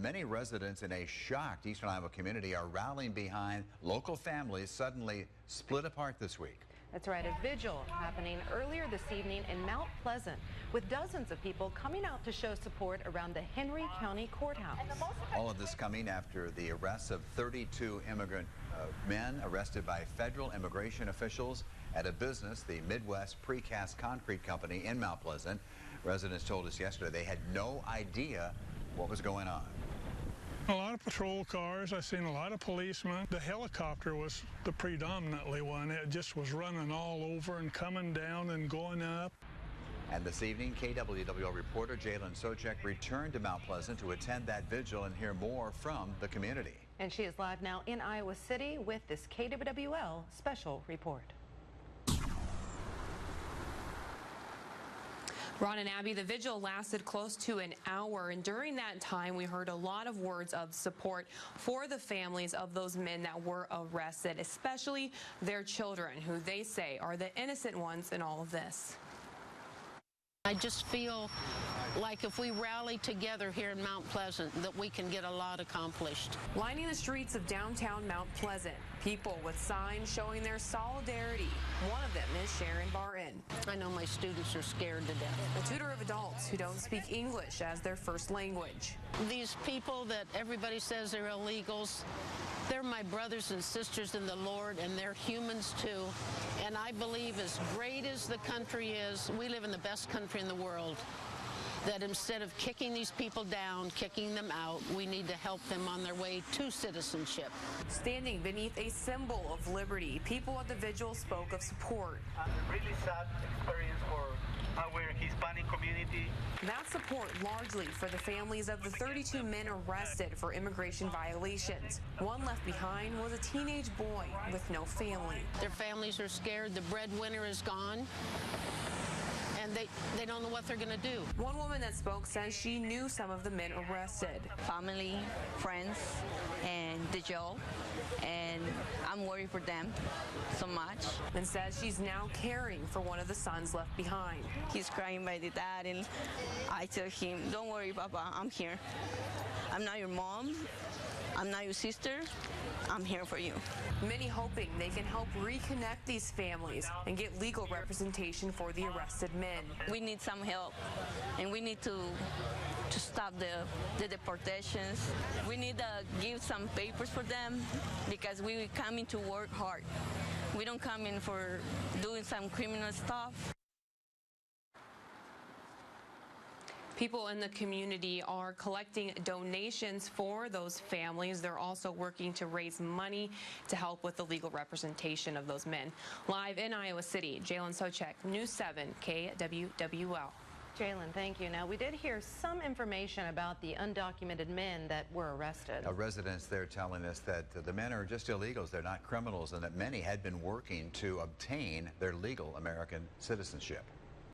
Many residents in a shocked Eastern Iowa community are rallying behind local families suddenly split apart this week. That's right, a vigil happening earlier this evening in Mount Pleasant, with dozens of people coming out to show support around the Henry County Courthouse. All of this coming after the arrests of 32 immigrant men arrested by federal immigration officials at a business, the Midwest Precast Concrete Company in Mount Pleasant. Residents told us yesterday they had no idea what was going on. A lot of patrol cars. I've seen a lot of policemen. The helicopter was the predominantly one. It just was running all over and coming down and going up. And this evening, KWWL reporter Jalyn Souchek returned to Mount Pleasant to attend that vigil and hear more from the community. And she is live now in Iowa City with this KWWL special report. Ron and Abby, the vigil lasted close to an hour, and during that time we heard a lot of words of support for the families of those men that were arrested, especially their children, who they say are the innocent ones in all of this. I just feel like if we rally together here in Mount Pleasant that we can get a lot accomplished. Lining the streets of downtown Mount Pleasant, people with signs showing their solidarity. One of them is Sharon Barton. I know my students are scared to death. A tutor of adults who don't speak English as their first language. These people that everybody says they're illegals, they're my brothers and sisters in the Lord, and they're humans too. And I believe as great as the country is, we live in the best country in the world, that instead of kicking these people down, kicking them out, we need to help them on their way to citizenship. Standing beneath a symbol of liberty, people at the vigil spoke of support. A really sad experience for our Hispanic community. That support largely for the families of the 32 men arrested for immigration violations. One left behind was a teenage boy with no family. Their families are scared. The breadwinner is gone. And they don't know what they're going to do. One woman that spoke says she knew some of the men arrested. Family, friends, and the jail, and I'm worried for them so much. And says she's now caring for one of the sons left behind. He's crying by the dad, and I tell him, don't worry, Papa, I'm here. I'm not your mom. I'm not your sister. I'm here for you. Many hoping they can help reconnect these families and get legal representation for the arrested men. We need some help, and we need to stop the deportations. We need to give some papers for them because we come in to work hard. We don't come in for doing some criminal stuff. People in the community are collecting donations for those families. They're also working to raise money to help with the legal representation of those men. Live in Iowa City, Jalyn Souchek, News 7 KWWL. Jalyn, thank you. Now, we did hear some information about the undocumented men that were arrested. Residents there telling us that the men are just illegals. They're not criminals, and that many had been working to obtain their legal American citizenship.